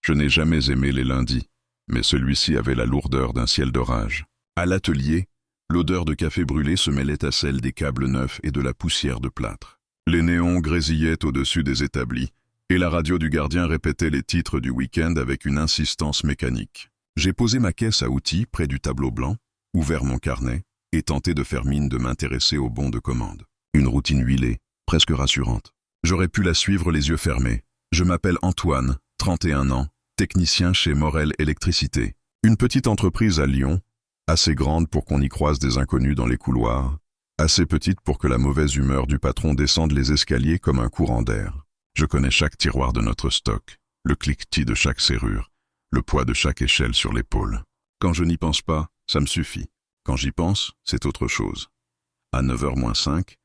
Je n'ai jamais aimé les lundis, mais celui-ci avait la lourdeur d'un ciel d'orage. À l'atelier, l'odeur de café brûlé se mêlait à celle des câbles neufs et de la poussière de plâtre. Les néons grésillaient au-dessus des établis, et la radio du gardien répétait les titres du week-end avec une insistance mécanique. J'ai posé ma caisse à outils près du tableau blanc, ouvert mon carnet, et tenté de faire mine de m'intéresser au bon de commande. Une routine huilée, presque rassurante. J'aurais pu la suivre les yeux fermés. Je m'appelle Antoine, 31 ans, technicien chez Morel Électricité. Une petite entreprise à Lyon, assez grande pour qu'on y croise des inconnus dans les couloirs, assez petite pour que la mauvaise humeur du patron descende les escaliers comme un courant d'air. Je connais chaque tiroir de notre stock, le cliquetis de chaque serrure, le poids de chaque échelle sur l'épaule. Quand je n'y pense pas, ça me suffit. Quand j'y pense, c'est autre chose. À 9h moins 5,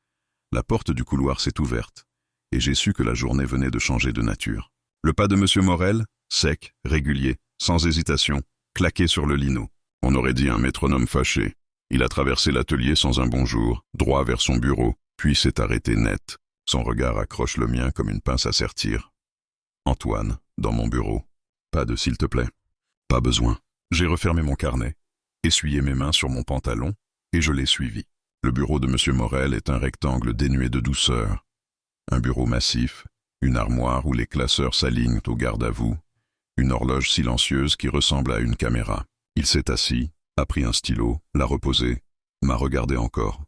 la porte du couloir s'est ouverte, et j'ai su que la journée venait de changer de nature. Le pas de M. Morel, sec, régulier, sans hésitation, claqué sur le lino. On aurait dit un métronome fâché. Il a traversé l'atelier sans un bonjour, droit vers son bureau, puis s'est arrêté net. Son regard accroche le mien comme une pince à sertir. Antoine, dans mon bureau. Pas de s'il te plaît. Pas besoin. J'ai refermé mon carnet, essuyé mes mains sur mon pantalon, et je l'ai suivi. Le bureau de M. Morel est un rectangle dénué de douceur. Un bureau massif, une armoire où les classeurs s'alignent au garde-à-vous, une horloge silencieuse qui ressemble à une caméra. Il s'est assis, a pris un stylo, l'a reposé, m'a regardé encore.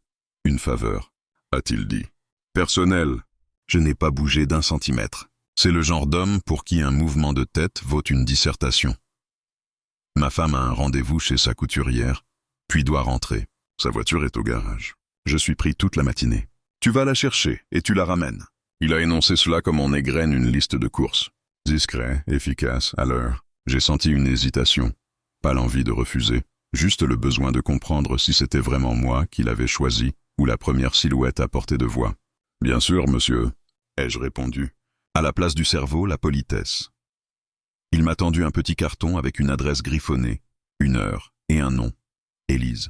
Une faveur, a-t-il dit. Personnel. Je n'ai pas bougé d'un centimètre. C'est le genre d'homme pour qui un mouvement de tête vaut une dissertation. Ma femme a un rendez-vous chez sa couturière, puis doit rentrer. Sa voiture est au garage. Je suis pris toute la matinée. Tu vas la chercher et tu la ramènes. Il a énoncé cela comme on égrène une liste de courses. Discret, efficace, à l'heure. J'ai senti une hésitation. Pas l'envie de refuser. Juste le besoin de comprendre si c'était vraiment moi qui l'avais choisi ou la première silhouette à portée de voix. Bien sûr, monsieur, ai-je répondu. À la place du cerveau, la politesse. Il m'a tendu un petit carton avec une adresse griffonnée, une heure et un nom, Élise.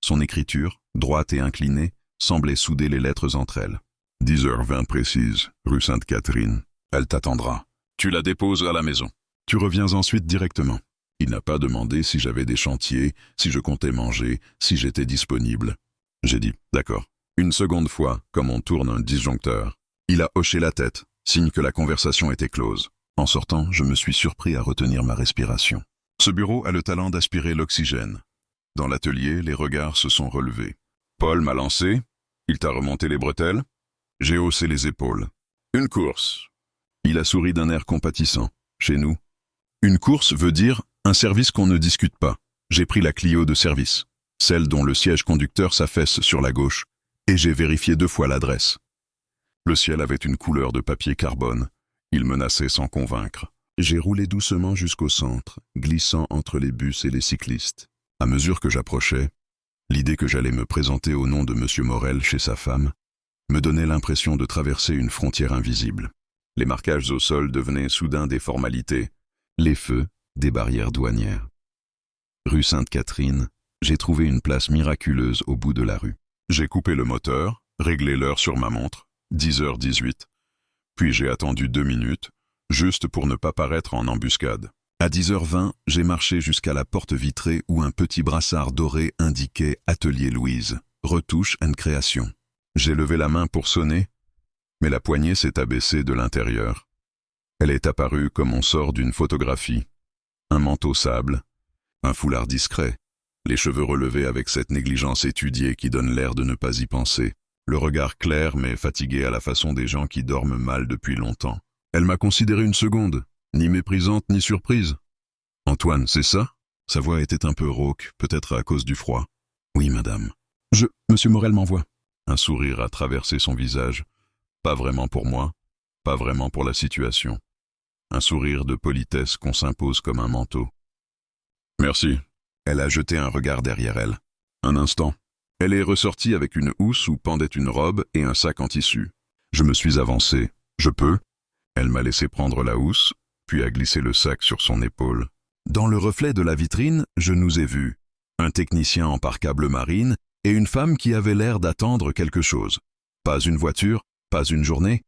Son écriture, droite et inclinée, semblait souder les lettres entre elles. 10h20 précise, rue Sainte-Catherine. Elle t'attendra. Tu la déposes à la maison. Tu reviens ensuite directement. Il n'a pas demandé si j'avais des chantiers, si je comptais manger, si j'étais disponible. J'ai dit, d'accord. Une seconde fois, comme on tourne un disjoncteur. Il a hoché la tête, signe que la conversation était close. En sortant, je me suis surpris à retenir ma respiration. Ce bureau a le talent d'aspirer l'oxygène. Dans l'atelier, les regards se sont relevés. Paul m'a lancé. Il t'a remonté les bretelles. J'ai haussé les épaules. Une course. Il a souri d'un air compatissant. Chez nous, une course veut dire un service qu'on ne discute pas. J'ai pris la Clio de service, celle dont le siège conducteur s'affaisse sur la gauche, et j'ai vérifié 2 fois l'adresse. Le ciel avait une couleur de papier carbone. Il menaçait sans convaincre. J'ai roulé doucement jusqu'au centre, glissant entre les bus et les cyclistes. À mesure que j'approchais, l'idée que j'allais me présenter au nom de M. Morel chez sa femme me donnait l'impression de traverser une frontière invisible. Les marquages au sol devenaient soudain des formalités, les feux, des barrières douanières. Rue Sainte-Catherine, j'ai trouvé une place miraculeuse au bout de la rue. J'ai coupé le moteur, réglé l'heure sur ma montre, 10h18. Puis j'ai attendu 2 minutes, juste pour ne pas paraître en embuscade. À 10h20, j'ai marché jusqu'à la porte vitrée où un petit brassard doré indiquait « Atelier Louise, retouche and création ». J'ai levé la main pour sonner, mais la poignée s'est abaissée de l'intérieur. Elle est apparue comme on sort d'une photographie. Un manteau sable, un foulard discret, les cheveux relevés avec cette négligence étudiée qui donne l'air de ne pas y penser, le regard clair mais fatigué à la façon des gens qui dorment mal depuis longtemps. Elle m'a considéré une seconde, ni méprisante ni surprise. « Antoine, c'est ça ?» Sa voix était un peu rauque, peut-être à cause du froid. « Oui, madame. »« Monsieur Morel m'envoie. » Un sourire a traversé son visage. Pas vraiment pour moi, pas vraiment pour la situation. Un sourire de politesse qu'on s'impose comme un manteau. « Merci. » Elle a jeté un regard derrière elle. Un instant. Elle est ressortie avec une housse où pendait une robe et un sac en tissu. Je me suis avancé. « Je peux ?» Elle m'a laissé prendre la housse, puis a glissé le sac sur son épaule. Dans le reflet de la vitrine, je nous ai vus. Un technicien en pare-câble marine et une femme qui avait l'air d'attendre quelque chose. Pas une voiture, pas une journée.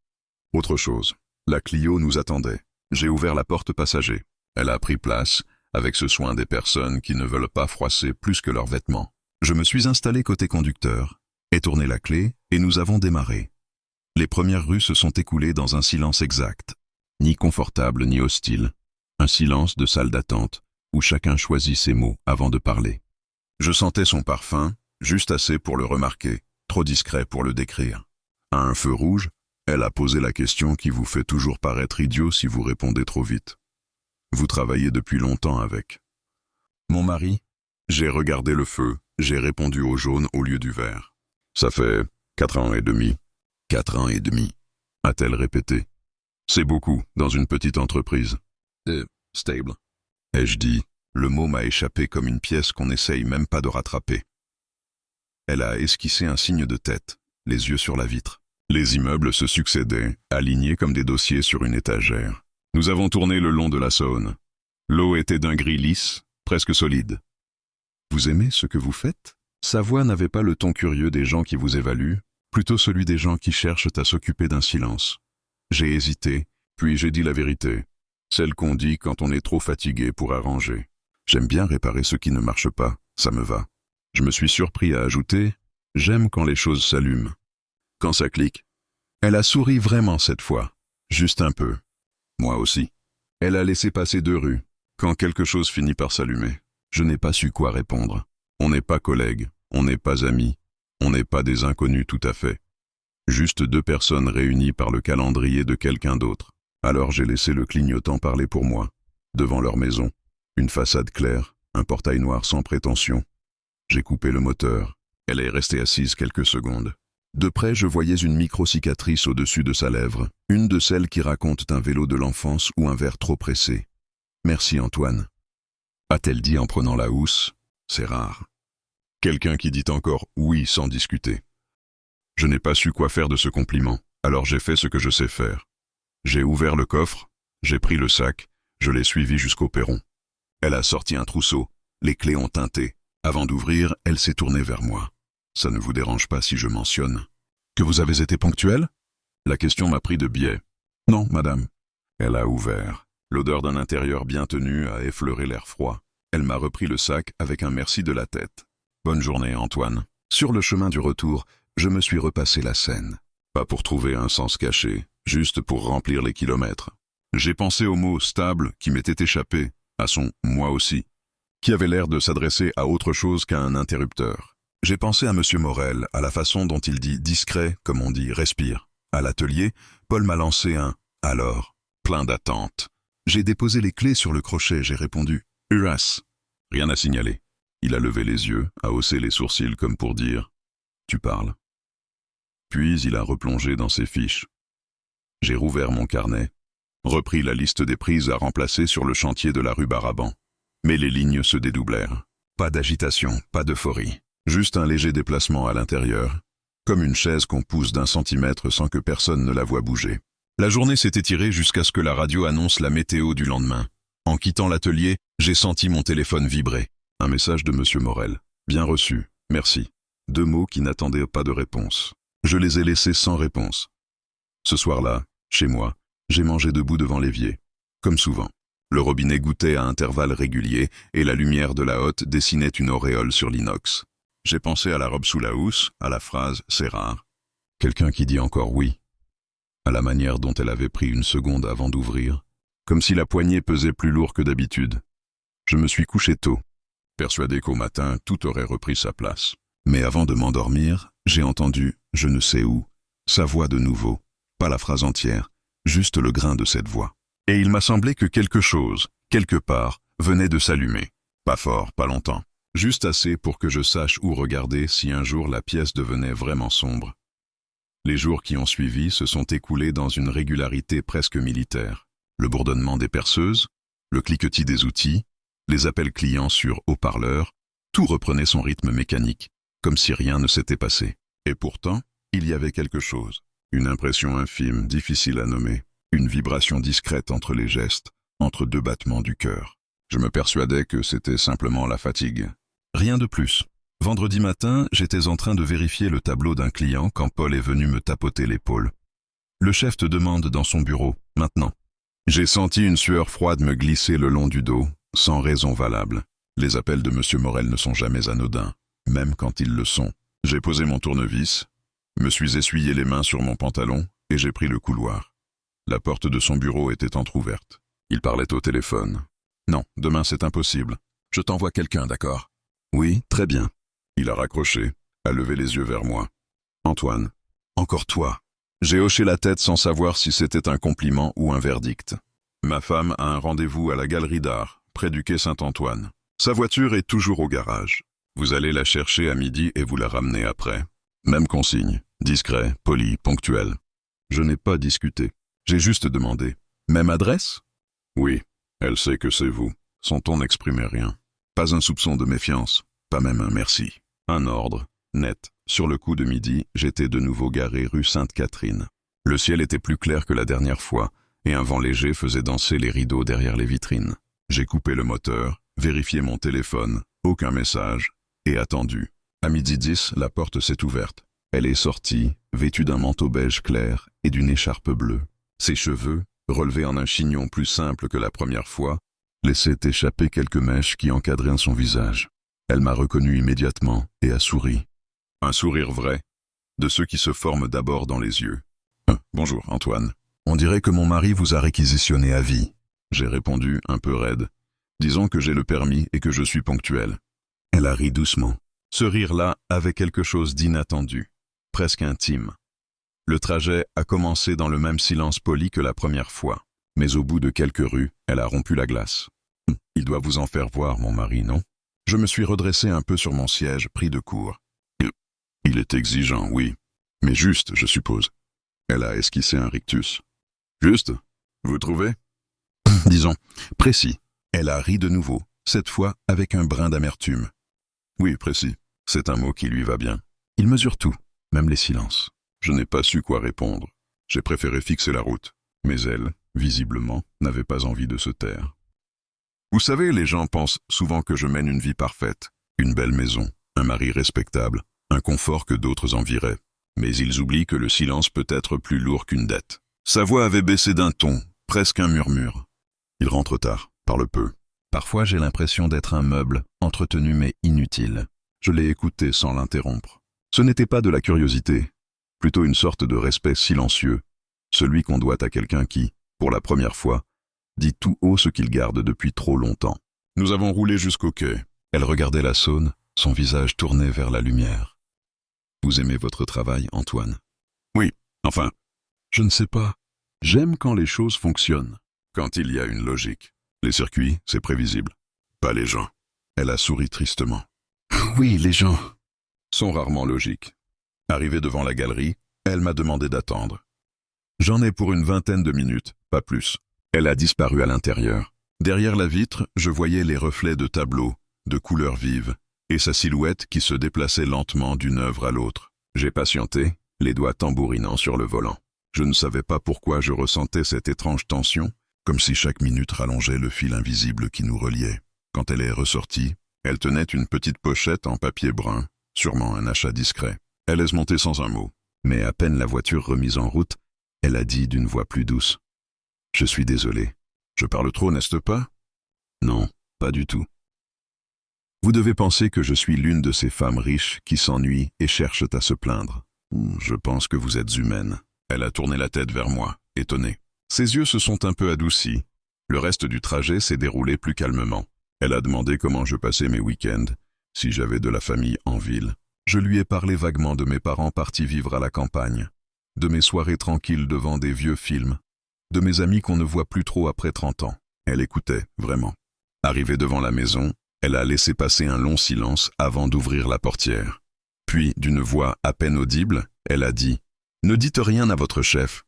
Autre chose. La Clio nous attendait. J'ai ouvert la porte passager. Elle a pris place, avec ce soin des personnes qui ne veulent pas froisser plus que leurs vêtements. Je me suis installé côté conducteur, ai tourné la clé et nous avons démarré. Les premières rues se sont écoulées dans un silence exact, ni confortable ni hostile, un silence de salle d'attente où chacun choisit ses mots avant de parler. Je sentais son parfum, juste assez pour le remarquer, trop discret pour le décrire. À un feu rouge, elle a posé la question qui vous fait toujours paraître idiot si vous répondez trop vite. Vous travaillez depuis longtemps avec. Mon mari? J'ai regardé le feu, j'ai répondu au jaune au lieu du vert. Ça fait 4 ans et demi. 4 ans et demi, a-t-elle répété. C'est beaucoup dans une petite entreprise. Stable. Ai-je dit, le mot m'a échappé comme une pièce qu'on n'essaye même pas de rattraper. Elle a esquissé un signe de tête, les yeux sur la vitre. Les immeubles se succédaient, alignés comme des dossiers sur une étagère. Nous avons tourné le long de la Saône. L'eau était d'un gris lisse, presque solide. Vous aimez ce que vous faites? Sa voix n'avait pas le ton curieux des gens qui vous évaluent, plutôt celui des gens qui cherchent à s'occuper d'un silence. J'ai hésité, puis j'ai dit la vérité, celle qu'on dit quand on est trop fatigué pour arranger. J'aime bien réparer ce qui ne marche pas, ça me va. Je me suis surpris à ajouter, j'aime quand les choses s'allument. Quand ça clique. Elle a souri vraiment cette fois, juste un peu. Moi aussi. Elle a laissé passer 2 rues. Quand quelque chose finit par s'allumer, je n'ai pas su quoi répondre. On n'est pas collègues, on n'est pas amis, on n'est pas des inconnus tout à fait. Juste 2 personnes réunies par le calendrier de quelqu'un d'autre. Alors j'ai laissé le clignotant parler pour moi. Devant leur maison, une façade claire, un portail noir sans prétention. J'ai coupé le moteur. Elle est restée assise quelques secondes. De près, je voyais une micro-cicatrice au-dessus de sa lèvre, une de celles qui racontent un vélo de l'enfance ou un verre trop pressé. « Merci Antoine », a-t-elle dit en prenant la housse. C'est rare. Quelqu'un qui dit encore « oui » sans discuter. Je n'ai pas su quoi faire de ce compliment, alors j'ai fait ce que je sais faire. J'ai ouvert le coffre, j'ai pris le sac, je l'ai suivi jusqu'au perron. Elle a sorti un trousseau, les clés ont tinté. Avant d'ouvrir, elle s'est tournée vers moi. Ça ne vous dérange pas si je mentionne que vous avez été ponctuel? La question m'a pris de biais. Non, madame. Elle a ouvert. L'odeur d'un intérieur bien tenu a effleuré l'air froid. Elle m'a repris le sac avec un merci de la tête. Bonne journée, Antoine. Sur le chemin du retour, je me suis repassé la scène. Pas pour trouver un sens caché, juste pour remplir les kilomètres. J'ai pensé au mot stable qui m'était échappé, à son « moi aussi », qui avait l'air de s'adresser à autre chose qu'à un interrupteur. J'ai pensé à M. Morel, à la façon dont il dit discret, comme on dit respire. À l'atelier, Paul m'a lancé un « alors », plein d'attente. J'ai déposé les clés sur le crochet, j'ai répondu « Uras ». Rien à signaler. Il a levé les yeux, a haussé les sourcils comme pour dire « tu parles ». Puis il a replongé dans ses fiches. J'ai rouvert mon carnet, repris la liste des prises à remplacer sur le chantier de la rue Baraban. Mais les lignes se dédoublèrent. Pas d'agitation, pas d'euphorie. Juste un léger déplacement à l'intérieur, comme une chaise qu'on pousse d'1 centimètre sans que personne ne la voie bouger. La journée s'est étirée jusqu'à ce que la radio annonce la météo du lendemain. En quittant l'atelier, j'ai senti mon téléphone vibrer. Un message de M. Morel. Bien reçu, merci. 2 mots qui n'attendaient pas de réponse. Je les ai laissés sans réponse. Ce soir-là, chez moi, j'ai mangé debout devant l'évier. Comme souvent. Le robinet goutait à intervalles réguliers et la lumière de la hotte dessinait une auréole sur l'inox. J'ai pensé à la robe sous la housse, à la phrase « c'est rare ». Quelqu'un qui dit encore oui. À la manière dont elle avait pris une seconde avant d'ouvrir, comme si la poignée pesait plus lourd que d'habitude. Je me suis couché tôt, persuadé qu'au matin tout aurait repris sa place. Mais avant de m'endormir, j'ai entendu « je ne sais où », sa voix de nouveau, pas la phrase entière, juste le grain de cette voix. Et il m'a semblé que quelque chose, quelque part, venait de s'allumer. Pas fort, pas longtemps. Juste assez pour que je sache où regarder si un jour la pièce devenait vraiment sombre. Les jours qui ont suivi se sont écoulés dans une régularité presque militaire. Le bourdonnement des perceuses, le cliquetis des outils, les appels clients sur haut-parleur, tout reprenait son rythme mécanique, comme si rien ne s'était passé. Et pourtant, il y avait quelque chose. Une impression infime, difficile à nommer. Une vibration discrète entre les gestes, entre 2 battements du cœur. Je me persuadais que c'était simplement la fatigue. Rien de plus. Vendredi matin, j'étais en train de vérifier le tableau d'un client quand Paul est venu me tapoter l'épaule. « Le chef te demande dans son bureau, maintenant. » J'ai senti une sueur froide me glisser le long du dos, sans raison valable. Les appels de M. Morel ne sont jamais anodins, même quand ils le sont. J'ai posé mon tournevis, me suis essuyé les mains sur mon pantalon et j'ai pris le couloir. La porte de son bureau était entr'ouverte. Il parlait au téléphone. « Non, demain c'est impossible. Je t'envoie quelqu'un, d'accord ?»« Oui, très bien. » Il a raccroché, a levé les yeux vers moi. « Antoine, encore toi ?» J'ai hoché la tête sans savoir si c'était un compliment ou un verdict. Ma femme a un rendez-vous à la galerie d'art, près du quai Saint-Antoine. Sa voiture est toujours au garage. Vous allez la chercher à midi et vous la ramenez après. Même consigne, discret, poli, ponctuel. Je n'ai pas discuté. J'ai juste demandé. Même adresse? Oui, elle sait que c'est vous. Son ton n'exprimait rien. Pas un soupçon de méfiance, pas même un merci. Un ordre, net. Sur le coup de midi, j'étais de nouveau garé rue Sainte-Catherine. Le ciel était plus clair que la dernière fois, et un vent léger faisait danser les rideaux derrière les vitrines. J'ai coupé le moteur, vérifié mon téléphone, aucun message, et attendu. À 12h10, la porte s'est ouverte. Elle est sortie, vêtue d'un manteau beige clair et d'une écharpe bleue. Ses cheveux, relevés en un chignon plus simple que la première fois, laissaient échapper quelques mèches qui encadraient son visage. Elle m'a reconnu immédiatement et a souri. Un sourire vrai, de ceux qui se forment d'abord dans les yeux. « Bonjour, Antoine. On dirait que mon mari vous a réquisitionné à vie. » J'ai répondu, un peu raide. « Disons que j'ai le permis et que je suis ponctuel. » Elle a ri doucement. Ce rire-là avait quelque chose d'inattendu, presque intime. Le trajet a commencé dans le même silence poli que la première fois, mais au bout de quelques rues, elle a rompu la glace. « Il doit vous en faire voir, mon mari, non ?» Je me suis redressé un peu sur mon siège, pris de court. Il est exigeant, oui, mais juste, je suppose. Elle a esquissé un rictus. Juste, vous trouvez? Disons, précis. Elle a ri de nouveau, cette fois avec un brin d'amertume. Oui, précis, c'est un mot qui lui va bien. Il mesure tout, même les silences. Je n'ai pas su quoi répondre. J'ai préféré fixer la route, mais elle, visiblement, n'avait pas envie de se taire. Vous savez, les gens pensent souvent que je mène une vie parfaite, une belle maison, un mari respectable, un confort que d'autres envieraient. Mais ils oublient que le silence peut être plus lourd qu'une dette. Sa voix avait baissé d'un ton, presque un murmure. Il rentre tard, parle peu. Parfois j'ai l'impression d'être un meuble, entretenu mais inutile. Je l'ai écouté sans l'interrompre. Ce n'était pas de la curiosité, plutôt une sorte de respect silencieux, celui qu'on doit à quelqu'un qui, pour la première fois, dit tout haut ce qu'il garde depuis trop longtemps. Nous avons roulé jusqu'au quai. Elle regardait la Saône, son visage tourné vers la lumière. Vous aimez votre travail, Antoine? Oui, enfin, je ne sais pas. J'aime quand les choses fonctionnent, quand il y a une logique. Les circuits, c'est prévisible. Pas les gens. Elle a souri tristement. Oui, les gens sont rarement logiques. Arrivée devant la galerie, elle m'a demandé d'attendre. J'en ai pour une vingtaine de minutes, pas plus. Elle a disparu à l'intérieur. Derrière la vitre, je voyais les reflets de tableaux, de couleurs vives, et sa silhouette qui se déplaçait lentement d'une œuvre à l'autre. J'ai patienté, les doigts tambourinant sur le volant. Je ne savais pas pourquoi je ressentais cette étrange tension, comme si chaque minute rallongeait le fil invisible qui nous reliait. Quand elle est ressortie, elle tenait une petite pochette en papier brun, sûrement un achat discret. Elle est montée sans un mot, mais à peine la voiture remise en route, elle a dit d'une voix plus douce. « Je suis désolé. Je parle trop, n'est-ce pas? » « Non, pas du tout. » Vous devez penser que je suis l'une de ces femmes riches qui s'ennuient et cherchent à se plaindre. Je pense que vous êtes humaine. Elle a tourné la tête vers moi, étonnée. Ses yeux se sont un peu adoucis. Le reste du trajet s'est déroulé plus calmement. Elle a demandé comment je passais mes week-ends, si j'avais de la famille en ville. Je lui ai parlé vaguement de mes parents partis vivre à la campagne, de mes soirées tranquilles devant des vieux films, de mes amis qu'on ne voit plus trop après 30 ans. Elle écoutait, vraiment. Arrivée devant la maison, elle a laissé passer un long silence avant d'ouvrir la portière. Puis, d'une voix à peine audible, elle a dit « Ne dites rien à votre chef.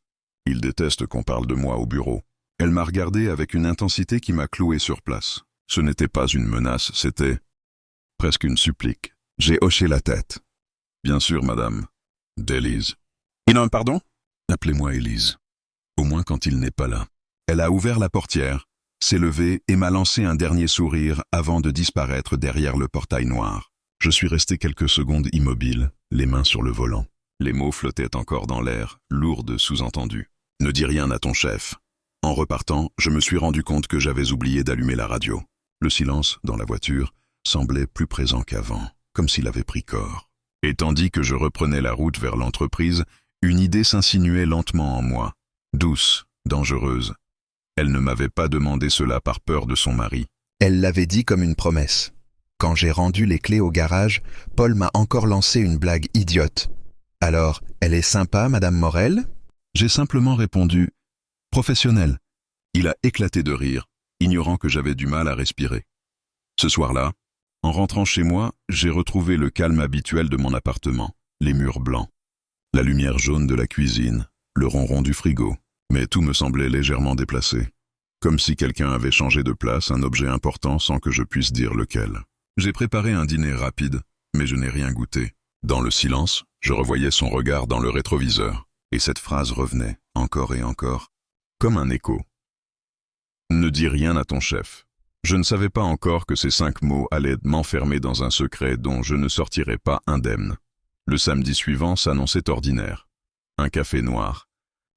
Il déteste qu'on parle de moi au bureau. » Elle m'a regardé avec une intensité qui m'a cloué sur place. Ce n'était pas une menace, c'était presque une supplique. J'ai hoché la tête. « Bien sûr, madame. D'Élise. »« Pardon ?» ?»« Appelez-moi Élise. Au moins quand il n'est pas là. » Elle a ouvert la portière, s'est levée et m'a lancé un dernier sourire avant de disparaître derrière le portail noir. Je suis resté quelques secondes immobile, les mains sur le volant. Les mots flottaient encore dans l'air, lourds de sous-entendus. « Ne dis rien à ton chef. En repartant, je me suis rendu compte que j'avais oublié d'allumer la radio. Le silence, dans la voiture, semblait plus présent qu'avant, comme s'il avait pris corps. Et tandis que je reprenais la route vers l'entreprise, une idée s'insinuait lentement en moi. Douce, dangereuse. Elle ne m'avait pas demandé cela par peur de son mari. Elle l'avait dit comme une promesse. Quand j'ai rendu les clés au garage, Paul m'a encore lancé une blague idiote. « Alors, elle est sympa, Madame Morel ?» J'ai simplement répondu « professionnel ». Il a éclaté de rire, ignorant que j'avais du mal à respirer. Ce soir-là, en rentrant chez moi, j'ai retrouvé le calme habituel de mon appartement, les murs blancs, la lumière jaune de la cuisine, le ronron du frigo, mais tout me semblait légèrement déplacé, comme si quelqu'un avait changé de place un objet important sans que je puisse dire lequel. J'ai préparé un dîner rapide, mais je n'ai rien goûté. Dans le silence, je revoyais son regard dans le rétroviseur, et cette phrase revenait, encore et encore, comme un écho. Ne dis rien à ton chef. Je ne savais pas encore que ces 5 mots allaient m'enfermer dans un secret dont je ne sortirais pas indemne. Le samedi suivant s'annonçait ordinaire. Un café noir,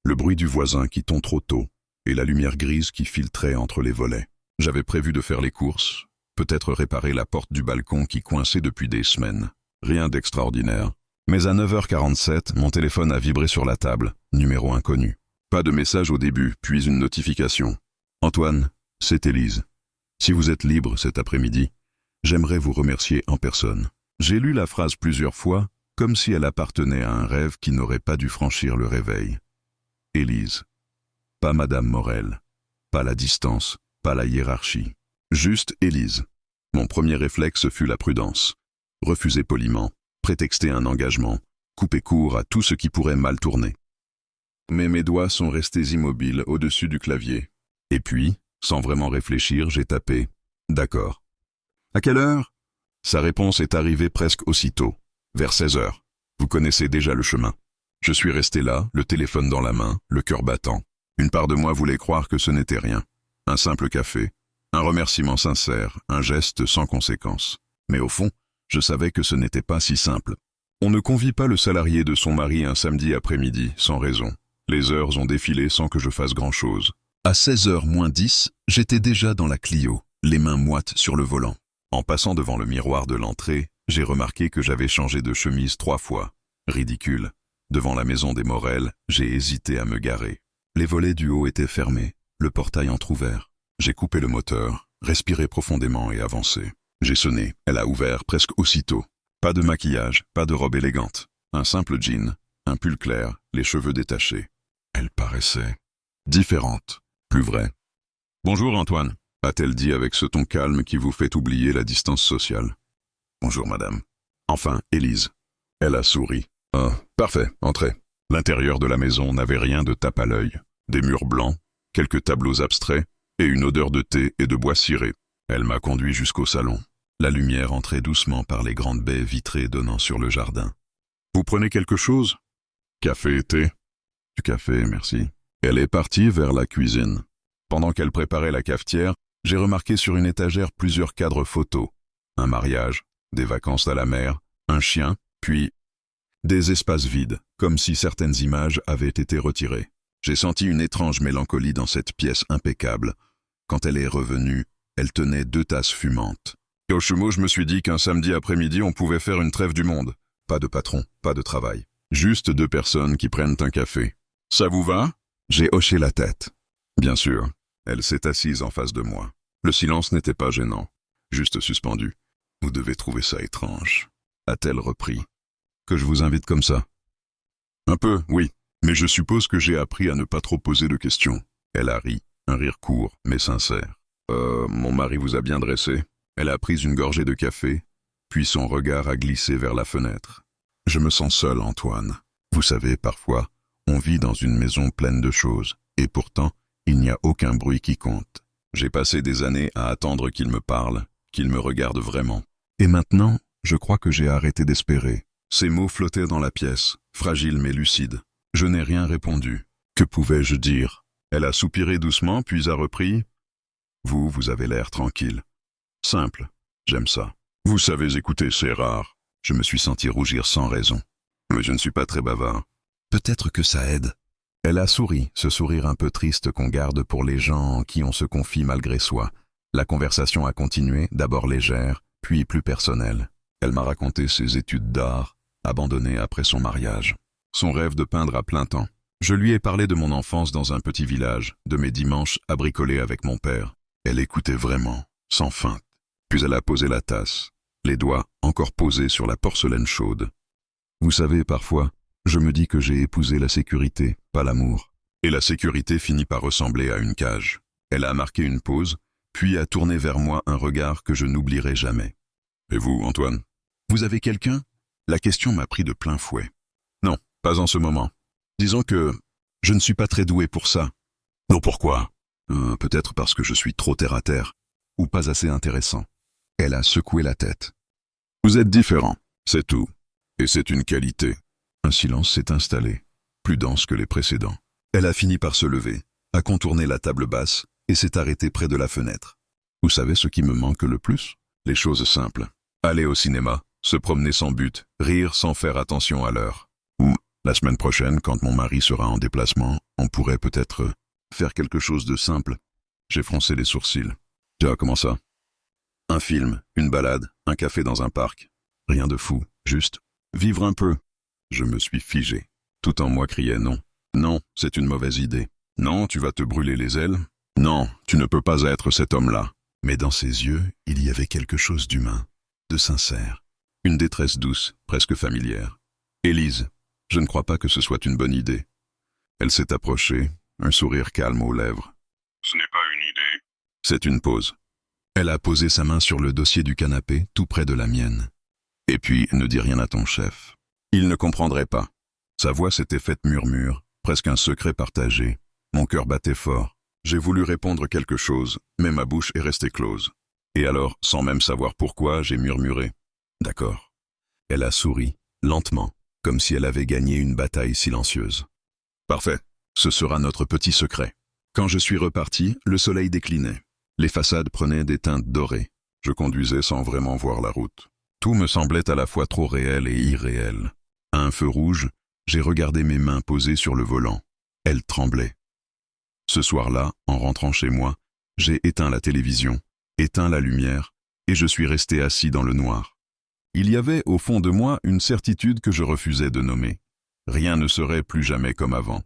le bruit du voisin qui tombe trop tôt, et la lumière grise qui filtrait entre les volets. J'avais prévu de faire les courses, peut-être réparer la porte du balcon qui coinçait depuis des semaines. Rien d'extraordinaire. Mais à 9h47, mon téléphone a vibré sur la table, numéro inconnu. Pas de message au début, puis une notification. « Antoine, c'est Élise. Si vous êtes libre cet après-midi, j'aimerais vous remercier en personne. » J'ai lu la phrase plusieurs fois, comme si elle appartenait à un rêve qui n'aurait pas dû franchir le réveil. Élise. Pas Madame Morel. Pas la distance, pas la hiérarchie. Juste Élise. Mon premier réflexe fut la prudence. Refuser poliment, prétexter un engagement, couper court à tout ce qui pourrait mal tourner. Mais mes doigts sont restés immobiles au-dessus du clavier. Et puis, sans vraiment réfléchir, j'ai tapé « D'accord ». « À quelle heure ?» Sa réponse est arrivée presque aussitôt, vers 16h. Vous connaissez déjà le chemin. Je suis resté là, le téléphone dans la main, le cœur battant. Une part de moi voulait croire que ce n'était rien. Un simple café, un remerciement sincère, un geste sans conséquence. Mais au fond, je savais que ce n'était pas si simple. On ne convie pas le salarié de son mari un samedi après-midi, sans raison. Les heures ont défilé sans que je fasse grand-chose. À 16h moins 10, j'étais déjà dans la Clio, les mains moites sur le volant. En passant devant le miroir de l'entrée, j'ai remarqué que j'avais changé de chemise 3 fois. Ridicule. Devant la maison des Morel, j'ai hésité à me garer. Les volets du haut étaient fermés, le portail entrouvert. J'ai coupé le moteur, respiré profondément et avancé. J'ai sonné, elle a ouvert presque aussitôt. Pas de maquillage, pas de robe élégante. Un simple jean, un pull clair, les cheveux détachés. Elle paraissait différente. Plus vrai. « Bonjour Antoine », a-t-elle dit avec ce ton calme qui vous fait oublier la distance sociale. « Bonjour madame. » Enfin, Élise. Elle a souri. « Ah, parfait, entrez. » L'intérieur de la maison n'avait rien de tape à l'œil. Des murs blancs, quelques tableaux abstraits et une odeur de thé et de bois ciré. Elle m'a conduit jusqu'au salon. La lumière entrait doucement par les grandes baies vitrées donnant sur le jardin. « Vous prenez quelque chose ? Café et thé ? » Du café, merci. Elle est partie vers la cuisine. Pendant qu'elle préparait la cafetière, j'ai remarqué sur une étagère plusieurs cadres photos. Un mariage, des vacances à la mer, un chien, puis des espaces vides, comme si certaines images avaient été retirées. J'ai senti une étrange mélancolie dans cette pièce impeccable. Quand elle est revenue, elle tenait 2 tasses fumantes. Et au chameau, je me suis dit qu'un samedi après-midi, on pouvait faire une trêve du monde. Pas de patron, pas de travail. Juste 2 personnes qui prennent un café. « Ça vous va ?» J'ai hoché la tête. Bien sûr, elle s'est assise en face de moi. Le silence n'était pas gênant, juste suspendu. « Vous devez trouver ça étrange, » a-t-elle repris. « Que je vous invite comme ça ?»« Un peu, oui, mais je suppose que j'ai appris à ne pas trop poser de questions. » Elle a ri, un rire court, mais sincère. « Mon mari vous a bien dressé ?» Elle a pris une gorgée de café, puis son regard a glissé vers la fenêtre. « Je me sens seul, Antoine. Vous savez, parfois, on vit dans une maison pleine de choses, et pourtant, il n'y a aucun bruit qui compte. J'ai passé des années à attendre qu'il me parle, qu'il me regarde vraiment. Et maintenant, je crois que j'ai arrêté d'espérer. » Ces mots flottaient dans la pièce, fragiles mais lucides. Je n'ai rien répondu. Que pouvais-je dire? Elle a soupiré doucement, puis a repris. « Vous avez l'air tranquille. Simple, j'aime ça. Vous savez écouter, c'est rare. » Je me suis senti rougir sans raison. Mais je ne suis pas très bavard. Peut-être que ça aide. Elle a souri, ce sourire un peu triste qu'on garde pour les gens en qui on se confie malgré soi. La conversation a continué, d'abord légère, puis plus personnelle. Elle m'a raconté ses études d'art, abandonnées après son mariage. Son rêve de peindre à plein temps. Je lui ai parlé de mon enfance dans un petit village, de mes dimanches à bricoler avec mon père. Elle écoutait vraiment, sans feinte. Puis elle a posé la tasse, les doigts encore posés sur la porcelaine chaude. Vous savez, parfois, je me dis que j'ai épousé la sécurité, pas l'amour. Et la sécurité finit par ressembler à une cage. Elle a marqué une pause, puis a tourné vers moi un regard que je n'oublierai jamais. Et vous, Antoine? Vous avez quelqu'un? La question m'a pris de plein fouet. Non, pas en ce moment. Disons que je ne suis pas très doué pour ça. Non, pourquoi? Peut-être parce que je suis trop terre-à-terre, ou pas assez intéressant. Elle a secoué la tête. Vous êtes différent, c'est tout. Et c'est une qualité. Un silence s'est installé, plus dense que les précédents. Elle a fini par se lever, a contourné la table basse et s'est arrêtée près de la fenêtre. Vous savez ce qui me manque le plus? Les choses simples. Aller au cinéma, se promener sans but, rire sans faire attention à l'heure. Ou, la semaine prochaine, quand mon mari sera en déplacement, on pourrait peut-être faire quelque chose de simple. J'ai froncé les sourcils. Tiens, comment ça? Un film, une balade, un café dans un parc. Rien de fou, juste vivre un peu. Je me suis figé. Tout en moi criait non. Non, c'est une mauvaise idée. Non, tu vas te brûler les ailes. Non, tu ne peux pas être cet homme-là. Mais dans ses yeux, il y avait quelque chose d'humain, de sincère. Une détresse douce, presque familière. Élise, je ne crois pas que ce soit une bonne idée. Elle s'est approchée, un sourire calme aux lèvres. Ce n'est pas une idée. C'est une pause. Elle a posé sa main sur le dossier du canapé, tout près de la mienne. Et puis, ne dis rien à ton chef. Il ne comprendrait pas. Sa voix s'était faite murmure, presque un secret partagé. Mon cœur battait fort. J'ai voulu répondre quelque chose, mais ma bouche est restée close. Et alors, sans même savoir pourquoi, j'ai murmuré. D'accord. Elle a souri, lentement, comme si elle avait gagné une bataille silencieuse. Parfait. Ce sera notre petit secret. Quand je suis reparti, le soleil déclinait. Les façades prenaient des teintes dorées. Je conduisais sans vraiment voir la route. Tout me semblait à la fois trop réel et irréel. À un feu rouge, j'ai regardé mes mains posées sur le volant. Elles tremblaient. Ce soir-là, en rentrant chez moi, j'ai éteint la télévision, éteint la lumière, et je suis resté assis dans le noir. Il y avait au fond de moi une certitude que je refusais de nommer. Rien ne serait plus jamais comme avant.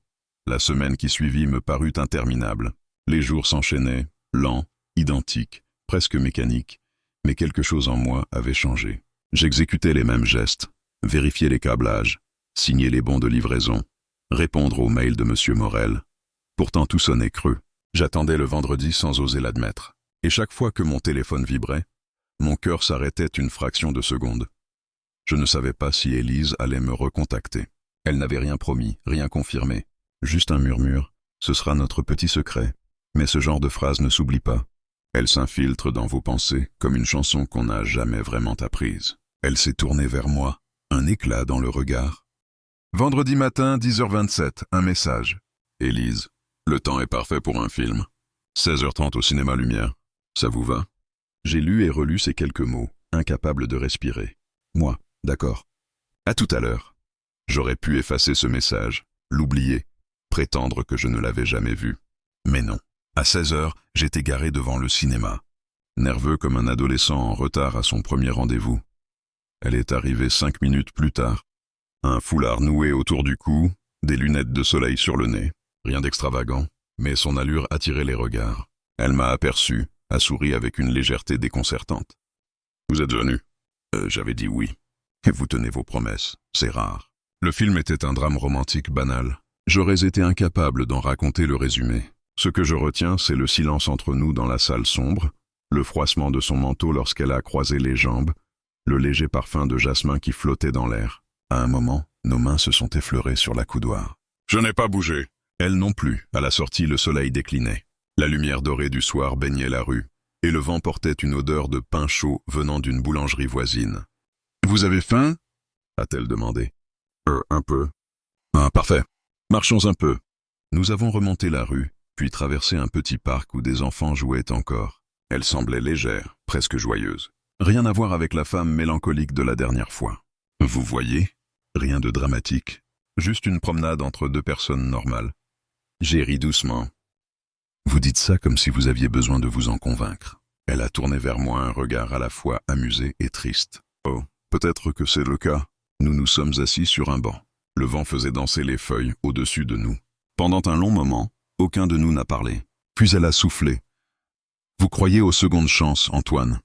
La semaine qui suivit me parut interminable. Les jours s'enchaînaient, lents, identiques, presque mécaniques, mais quelque chose en moi avait changé. J'exécutais les mêmes gestes, vérifier les câblages, signer les bons de livraison, répondre aux mails de M. Morel. Pourtant tout sonnait creux. J'attendais le vendredi sans oser l'admettre. Et chaque fois que mon téléphone vibrait, mon cœur s'arrêtait une fraction de seconde. Je ne savais pas si Élise allait me recontacter. Elle n'avait rien promis, rien confirmé. Juste un murmure. Ce sera notre petit secret. Mais ce genre de phrase ne s'oublie pas. Elle s'infiltre dans vos pensées comme une chanson qu'on n'a jamais vraiment apprise. Elle s'est tournée vers moi, un éclat dans le regard. Vendredi matin, 10h27, un message. Élise, le temps est parfait pour un film. 16h30 au cinéma Lumière. Ça vous va? J'ai lu et relu ces quelques mots, incapable de respirer. Moi, d'accord. À tout à l'heure. J'aurais pu effacer ce message, l'oublier, prétendre que je ne l'avais jamais vu. Mais non. À 16h, j'étais garé devant le cinéma, nerveux comme un adolescent en retard à son premier rendez-vous. Elle est arrivée 5 minutes plus tard. Un foulard noué autour du cou, des lunettes de soleil sur le nez. Rien d'extravagant, mais son allure attirait les regards. Elle m'a aperçu, a souri avec une légèreté déconcertante. « Vous êtes venu ?» J'avais dit oui. Et vous tenez vos promesses, c'est rare. Le film était un drame romantique banal. J'aurais été incapable d'en raconter le résumé. Ce que je retiens, c'est le silence entre nous dans la salle sombre, le froissement de son manteau lorsqu'elle a croisé les jambes, le léger parfum de jasmin qui flottait dans l'air. À un moment, nos mains se sont effleurées sur la coudoir. Je n'ai pas bougé. Elle non plus. À la sortie, le soleil déclinait. La lumière dorée du soir baignait la rue, et le vent portait une odeur de pain chaud venant d'une boulangerie voisine. « Vous avez faim ?» a-t-elle demandé. « Un peu. »« Ah, parfait. Marchons un peu. » Nous avons remonté la rue, puis traversé un petit parc où des enfants jouaient encore. Elle semblait légère, presque joyeuse. Rien à voir avec la femme mélancolique de la dernière fois. Vous voyez, rien de dramatique, juste une promenade entre deux personnes normales. J'ai ri doucement. Vous dites ça comme si vous aviez besoin de vous en convaincre. Elle a tourné vers moi un regard à la fois amusé et triste. Oh, peut-être que c'est le cas. Nous nous sommes assis sur un banc. Le vent faisait danser les feuilles au-dessus de nous. Pendant un long moment, aucun de nous n'a parlé. Puis elle a soufflé. Vous croyez aux secondes chances, Antoine?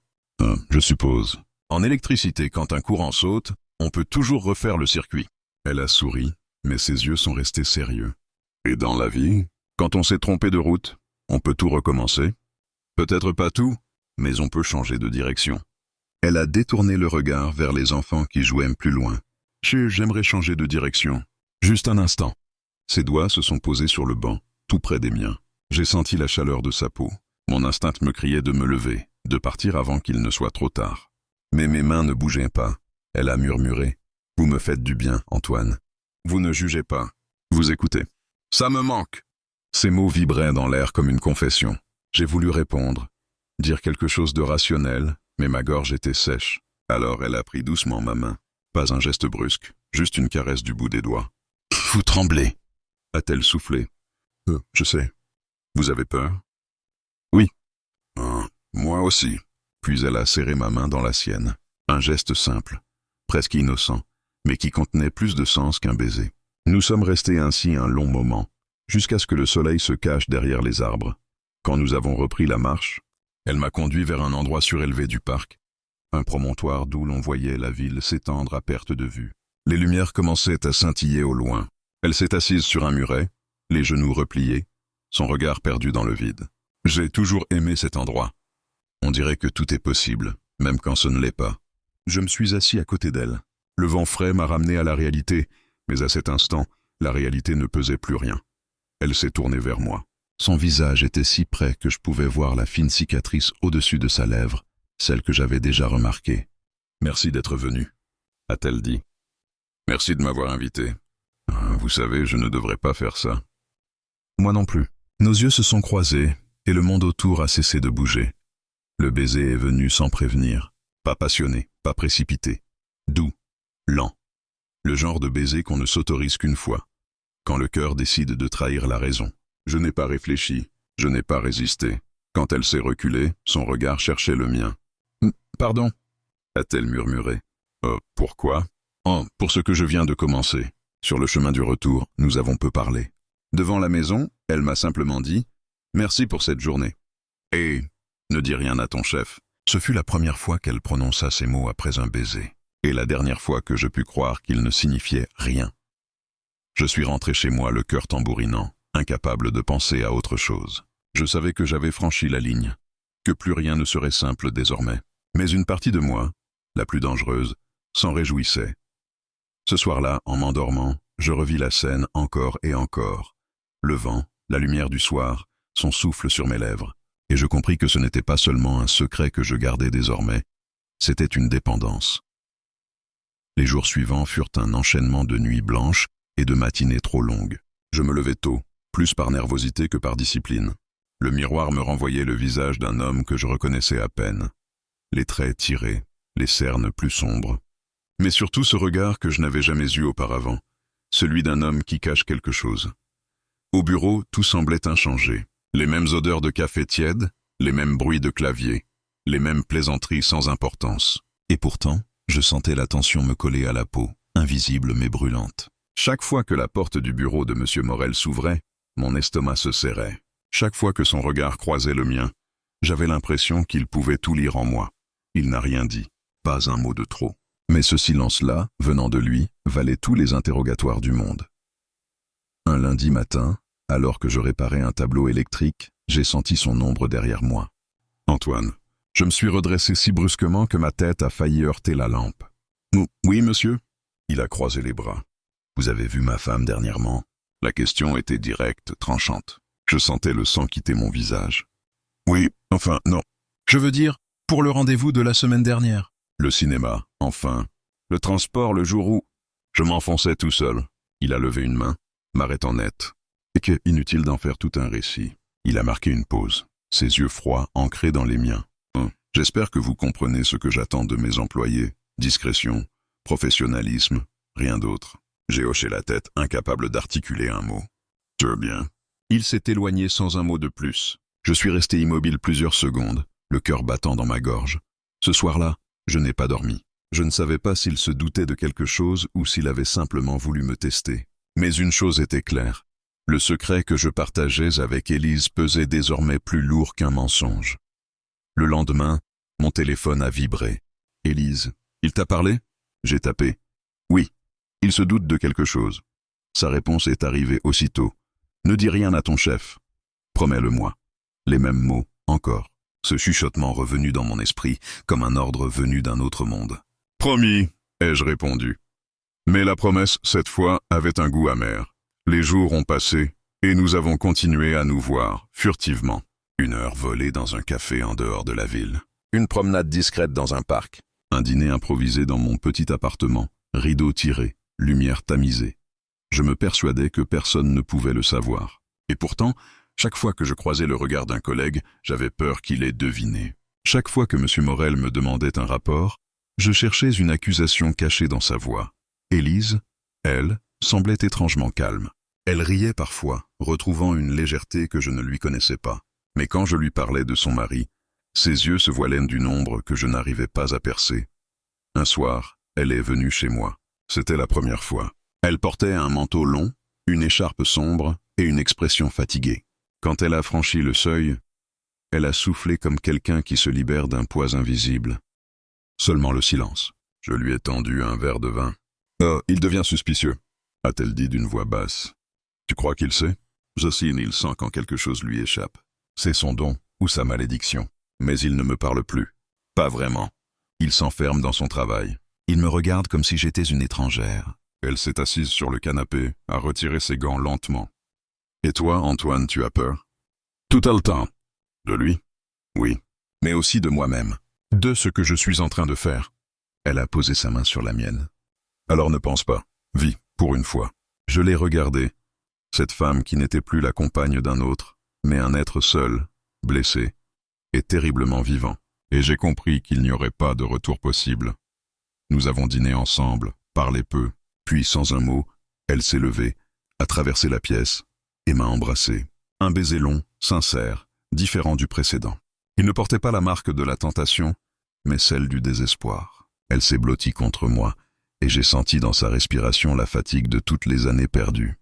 Je suppose. En électricité, quand un courant saute, on peut toujours refaire le circuit. Elle a souri, mais ses yeux sont restés sérieux. Et dans la vie, quand on s'est trompé de route, on peut tout recommencer. Peut-être pas tout, mais on peut changer de direction. Elle a détourné le regard vers les enfants qui jouaient plus loin. J'aimerais changer de direction. Juste un instant. Ses doigts se sont posés sur le banc, tout près des miens. J'ai senti la chaleur de sa peau. Mon instinct me criait de me lever, de partir avant qu'il ne soit trop tard. Mais mes mains ne bougeaient pas. Elle a murmuré. « Vous me faites du bien, Antoine. Vous ne jugez pas. Vous écoutez. Ça me manque. » Ces mots vibraient dans l'air comme une confession. J'ai voulu répondre, dire quelque chose de rationnel, mais ma gorge était sèche. Alors elle a pris doucement ma main. Pas un geste brusque, juste une caresse du bout des doigts. « Vous tremblez » a-t-elle soufflé. « Je sais. Vous avez peur ?»« Oui. »« Moi aussi. » Puis elle a serré ma main dans la sienne. Un geste simple, presque innocent, mais qui contenait plus de sens qu'un baiser. Nous sommes restés ainsi un long moment, jusqu'à ce que le soleil se cache derrière les arbres. Quand nous avons repris la marche, elle m'a conduit vers un endroit surélevé du parc, un promontoire d'où l'on voyait la ville s'étendre à perte de vue. Les lumières commençaient à scintiller au loin. Elle s'est assise sur un muret, les genoux repliés, son regard perdu dans le vide. J'ai toujours aimé cet endroit. On dirait que tout est possible, même quand ce ne l'est pas. Je me suis assis à côté d'elle. Le vent frais m'a ramené à la réalité, mais à cet instant, la réalité ne pesait plus rien. Elle s'est tournée vers moi. Son visage était si près que je pouvais voir la fine cicatrice au-dessus de sa lèvre, celle que j'avais déjà remarquée. « Merci d'être venu », a-t-elle dit. « Merci de m'avoir invité. Vous savez, je ne devrais pas faire ça. » Moi non plus. Nos yeux se sont croisés, et le monde autour a cessé de bouger. Le baiser est venu sans prévenir, pas passionné, pas précipité, doux, lent. Le genre de baiser qu'on ne s'autorise qu'une fois, quand le cœur décide de trahir la raison. Je n'ai pas réfléchi, je n'ai pas résisté. Quand elle s'est reculée, son regard cherchait le mien. « Pardon » a-t-elle murmuré. « Pourquoi ?»« Oh, pour ce que je viens de commencer. Sur le chemin du retour, nous avons peu parlé. Devant la maison, elle m'a simplement dit « Merci pour cette journée. » Et « Ne dis rien à ton chef. » Ce fut la première fois qu'elle prononça ces mots après un baiser, et la dernière fois que je pus croire qu'ils ne signifiaient rien. Je suis rentré chez moi le cœur tambourinant, incapable de penser à autre chose. Je savais que j'avais franchi la ligne, que plus rien ne serait simple désormais. Mais une partie de moi, la plus dangereuse, s'en réjouissait. Ce soir-là, en m'endormant, je revis la scène encore et encore. Le vent, la lumière du soir, son souffle sur mes lèvres, et je compris que ce n'était pas seulement un secret que je gardais désormais, c'était une dépendance. Les jours suivants furent un enchaînement de nuits blanches et de matinées trop longues. Je me levais tôt, plus par nervosité que par discipline. Le miroir me renvoyait le visage d'un homme que je reconnaissais à peine. Les traits tirés, les cernes plus sombres. Mais surtout ce regard que je n'avais jamais eu auparavant, celui d'un homme qui cache quelque chose. Au bureau, tout semblait inchangé. Les mêmes odeurs de café tiède, les mêmes bruits de clavier, les mêmes plaisanteries sans importance. Et pourtant, je sentais la tension me coller à la peau, invisible mais brûlante. Chaque fois que la porte du bureau de M. Morel s'ouvrait, mon estomac se serrait. Chaque fois que son regard croisait le mien, j'avais l'impression qu'il pouvait tout lire en moi. Il n'a rien dit, pas un mot de trop. Mais ce silence-là, venant de lui, valait tous les interrogatoires du monde. Un lundi matin, alors que je réparais un tableau électrique, j'ai senti son ombre derrière moi. « Antoine, je me suis redressé si brusquement que ma tête a failli heurter la lampe. »« Oui, monsieur ?» Il a croisé les bras. « Vous avez vu ma femme dernièrement ?» La question était directe, tranchante. Je sentais le sang quitter mon visage. « Oui, enfin, non. Je veux dire, pour le rendez-vous de la semaine dernière. » Le cinéma, enfin. Le transport le jour où... Je m'enfonçais tout seul. Il a levé une main, m'arrêtant net. Et que, inutile d'en faire tout un récit. Il a marqué une pause, ses yeux froids ancrés dans les miens. J'espère que vous comprenez ce que j'attends de mes employés. Discrétion, professionnalisme, rien d'autre. J'ai hoché la tête, incapable d'articuler un mot. « Je veux bien. » Il s'est éloigné sans un mot de plus. Je suis resté immobile plusieurs secondes, le cœur battant dans ma gorge. Ce soir-là, je n'ai pas dormi. Je ne savais pas s'il se doutait de quelque chose ou s'il avait simplement voulu me tester. Mais une chose était claire. Le secret que je partageais avec Élise pesait désormais plus lourd qu'un mensonge. Le lendemain, mon téléphone a vibré. « Élise, il t'a parlé ?» J'ai tapé. « Oui, il se doute de quelque chose. » Sa réponse est arrivée aussitôt. « Ne dis rien à ton chef. Promets-le-moi. » Les mêmes mots, encore. Ce chuchotement revenu dans mon esprit, comme un ordre venu d'un autre monde. « Promis, ai-je répondu. Mais la promesse, cette fois, avait un goût amer. Les jours ont passé, et nous avons continué à nous voir, furtivement. Une heure volée dans un café en dehors de la ville. Une promenade discrète dans un parc. Un dîner improvisé dans mon petit appartement, rideaux tirés, lumière tamisée. Je me persuadais que personne ne pouvait le savoir. Et pourtant, chaque fois que je croisais le regard d'un collègue, j'avais peur qu'il ait deviné. Chaque fois que M. Morel me demandait un rapport, je cherchais une accusation cachée dans sa voix. Élise, elle, semblait étrangement calme. Elle riait parfois, retrouvant une légèreté que je ne lui connaissais pas. Mais quand je lui parlais de son mari, ses yeux se voilaient d'une ombre que je n'arrivais pas à percer. Un soir, elle est venue chez moi. C'était la première fois. Elle portait un manteau long, une écharpe sombre et une expression fatiguée. Quand elle a franchi le seuil, elle a soufflé comme quelqu'un qui se libère d'un poids invisible. Seulement le silence. Je lui ai tendu un verre de vin. « Oh, il devient suspicieux », a-t-elle dit d'une voix basse. « Tu crois qu'il sait ?» Jocelyne, il sent quand quelque chose lui échappe. C'est son don ou sa malédiction. Mais il ne me parle plus. Pas vraiment. Il s'enferme dans son travail. Il me regarde comme si j'étais une étrangère. Elle s'est assise sur le canapé, a retiré ses gants lentement. « Et toi, Antoine, tu as peur ?»« Tout a le temps. »« De lui ?»« Oui. Mais aussi de moi-même. De ce que je suis en train de faire. » Elle a posé sa main sur la mienne. « Alors ne pense pas. Vis, pour une fois. » Je l'ai regardée. Cette femme qui n'était plus la compagne d'un autre, mais un être seul, blessé, et terriblement vivant. Et j'ai compris qu'il n'y aurait pas de retour possible. Nous avons dîné ensemble, parlé peu, puis sans un mot, elle s'est levée, a traversé la pièce, et m'a embrassé. Un baiser long, sincère, différent du précédent. Il ne portait pas la marque de la tentation, mais celle du désespoir. Elle s'est blottie contre moi, et j'ai senti dans sa respiration la fatigue de toutes les années perdues.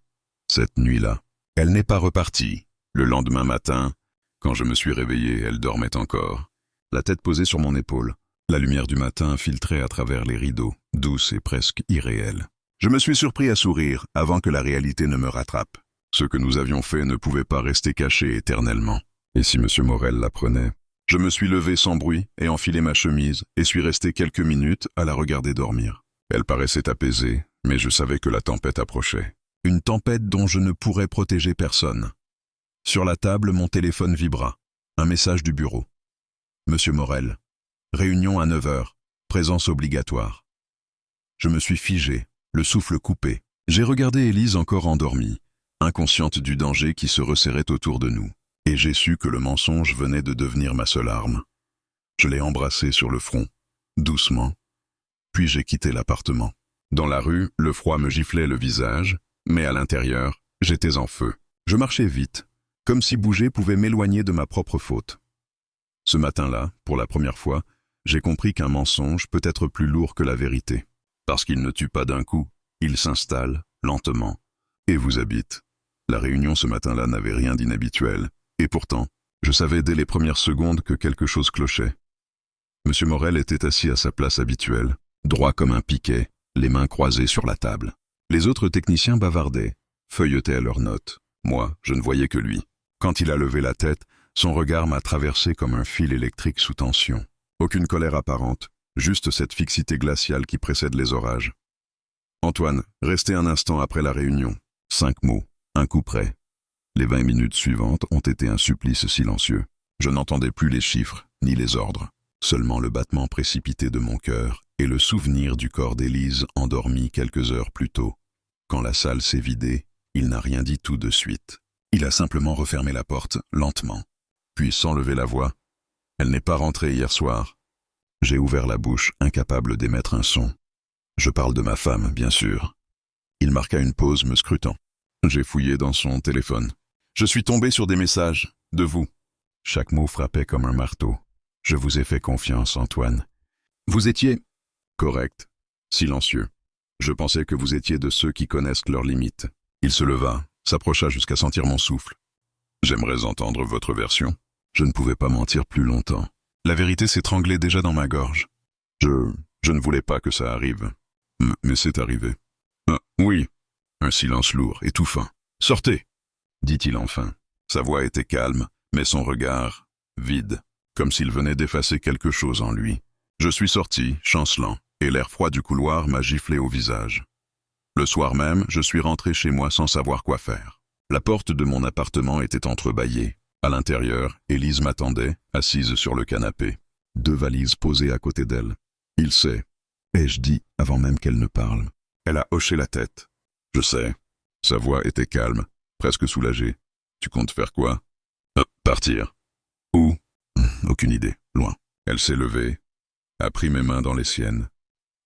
Cette nuit-là, elle n'est pas repartie. Le lendemain matin, quand je me suis réveillé, elle dormait encore, la tête posée sur mon épaule. La lumière du matin filtrait à travers les rideaux, douce et presque irréelle. Je me suis surpris à sourire avant que la réalité ne me rattrape. Ce que nous avions fait ne pouvait pas rester caché éternellement. Et si M. Morel l'apprenait? Je me suis levé sans bruit et enfilé ma chemise et suis resté quelques minutes à la regarder dormir. Elle paraissait apaisée, mais je savais que la tempête approchait. Une tempête dont je ne pourrais protéger personne. Sur la table, mon téléphone vibra. Un message du bureau. Monsieur Morel. Réunion à 9h. Présence obligatoire. Je me suis figé, le souffle coupé. J'ai regardé Élise encore endormie, inconsciente du danger qui se resserrait autour de nous. Et j'ai su que le mensonge venait de devenir ma seule arme. Je l'ai embrassée sur le front, doucement. Puis j'ai quitté l'appartement. Dans la rue, le froid me giflait le visage, mais à l'intérieur, j'étais en feu. Je marchais vite, comme si bouger pouvait m'éloigner de ma propre faute. Ce matin-là, pour la première fois, j'ai compris qu'un mensonge peut être plus lourd que la vérité. Parce qu'il ne tue pas d'un coup, il s'installe, lentement, et vous habite. La réunion ce matin-là n'avait rien d'inhabituel, et pourtant, je savais dès les premières secondes que quelque chose clochait. M. Morel était assis à sa place habituelle, droit comme un piquet, les mains croisées sur la table. Les autres techniciens bavardaient, feuilletaient leurs notes. Moi, je ne voyais que lui. Quand il a levé la tête, son regard m'a traversé comme un fil électrique sous tension. Aucune colère apparente, juste cette fixité glaciale qui précède les orages. Antoine, restez un instant après la réunion. 5 mots, un coup près. Les 20 minutes suivantes ont été un supplice silencieux. Je n'entendais plus les chiffres, ni les ordres. Seulement le battement précipité de mon cœur et le souvenir du corps d'Élise endormi quelques heures plus tôt. Quand la salle s'est vidée, il n'a rien dit tout de suite. Il a simplement refermé la porte, lentement. Puis, sans lever la voix, « Elle n'est pas rentrée hier soir. » J'ai ouvert la bouche, incapable d'émettre un son. Je parle de ma femme, bien sûr. Il marqua une pause, me scrutant. J'ai fouillé dans son téléphone. Je suis tombé sur des messages, de vous. Chaque mot frappait comme un marteau. Je vous ai fait confiance, Antoine. Vous étiez correct, silencieux. Je pensais que vous étiez de ceux qui connaissent leurs limites. Il se leva, s'approcha jusqu'à sentir mon souffle. J'aimerais entendre votre version. Je ne pouvais pas mentir plus longtemps. La vérité s'étranglait déjà dans ma gorge. Je ne voulais pas que ça arrive. Mais c'est arrivé. Ah, oui. Un silence lourd, étouffant. Sortez, dit-il enfin. Sa voix était calme, mais son regard vide, comme s'il venait d'effacer quelque chose en lui. Je suis sorti, chancelant, et l'air froid du couloir m'a giflé au visage. Le soir même, je suis rentré chez moi sans savoir quoi faire. La porte de mon appartement était entrebâillée. À l'intérieur, Élise m'attendait, assise sur le canapé. 2 valises posées à côté d'elle. Il sait, ai-je dit avant même qu'elle ne parle. Elle a hoché la tête. Je sais. Sa voix était calme, presque soulagée. Tu comptes faire quoi? Partir. Où? Aucune idée. Loin. Elle s'est levée, a pris mes mains dans les siennes.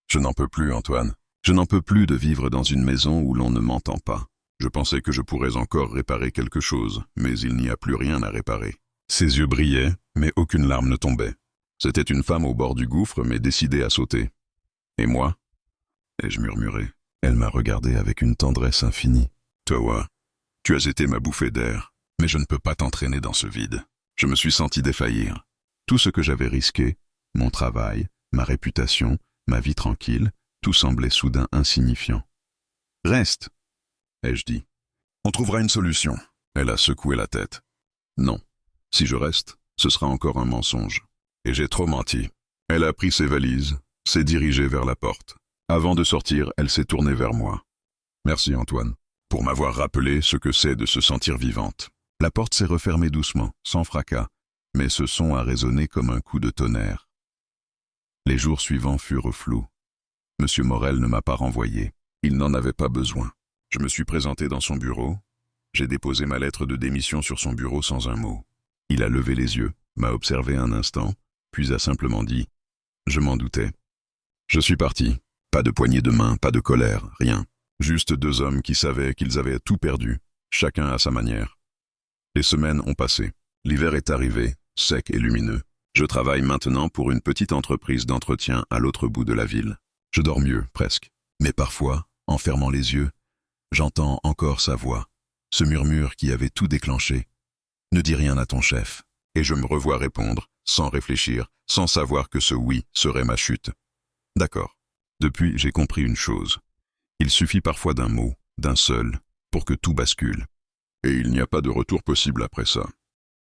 Je n'en peux plus, Antoine. Je n'en peux plus de vivre dans une maison où l'on ne m'entend pas. Je pensais que je pourrais encore réparer quelque chose, mais il n'y a plus rien à réparer. Ses yeux brillaient, mais aucune larme ne tombait. C'était une femme au bord du gouffre, mais décidée à sauter. Et moi? Ai-je murmuré. Elle m'a regardé avec une tendresse infinie. Towa, tu as été ma bouffée d'air, mais je ne peux pas t'entraîner dans ce vide. Je me suis senti défaillir. Tout ce que j'avais risqué, mon travail, ma réputation, ma vie tranquille, tout semblait soudain insignifiant. Reste, ai-je dit. On trouvera une solution. Elle a secoué la tête. Non. Si je reste, ce sera encore un mensonge. Et j'ai trop menti. Elle a pris ses valises, s'est dirigée vers la porte. Avant de sortir, elle s'est tournée vers moi. Merci Antoine, pour m'avoir rappelé ce que c'est de se sentir vivante. La porte s'est refermée doucement, sans fracas, mais ce son a résonné comme un coup de tonnerre. Les jours suivants furent flous. Monsieur Morel ne m'a pas renvoyé. Il n'en avait pas besoin. Je me suis présenté dans son bureau. J'ai déposé ma lettre de démission sur son bureau sans un mot. Il a levé les yeux, m'a observé un instant, puis a simplement dit « Je m'en doutais ». Je suis parti. Pas de poignée de main, pas de colère, rien. Juste 2 hommes qui savaient qu'ils avaient tout perdu, chacun à sa manière. Les semaines ont passé. L'hiver est arrivé, sec et lumineux. Je travaille maintenant pour une petite entreprise d'entretien à l'autre bout de la ville. Je dors mieux, presque. Mais parfois, en fermant les yeux, j'entends encore sa voix, ce murmure qui avait tout déclenché. « Ne dis rien à ton chef. » Et je me revois répondre, sans réfléchir, sans savoir que ce oui serait ma chute. D'accord. Depuis, j'ai compris une chose. Il suffit parfois d'un mot, d'un seul, pour que tout bascule. Et il n'y a pas de retour possible après ça.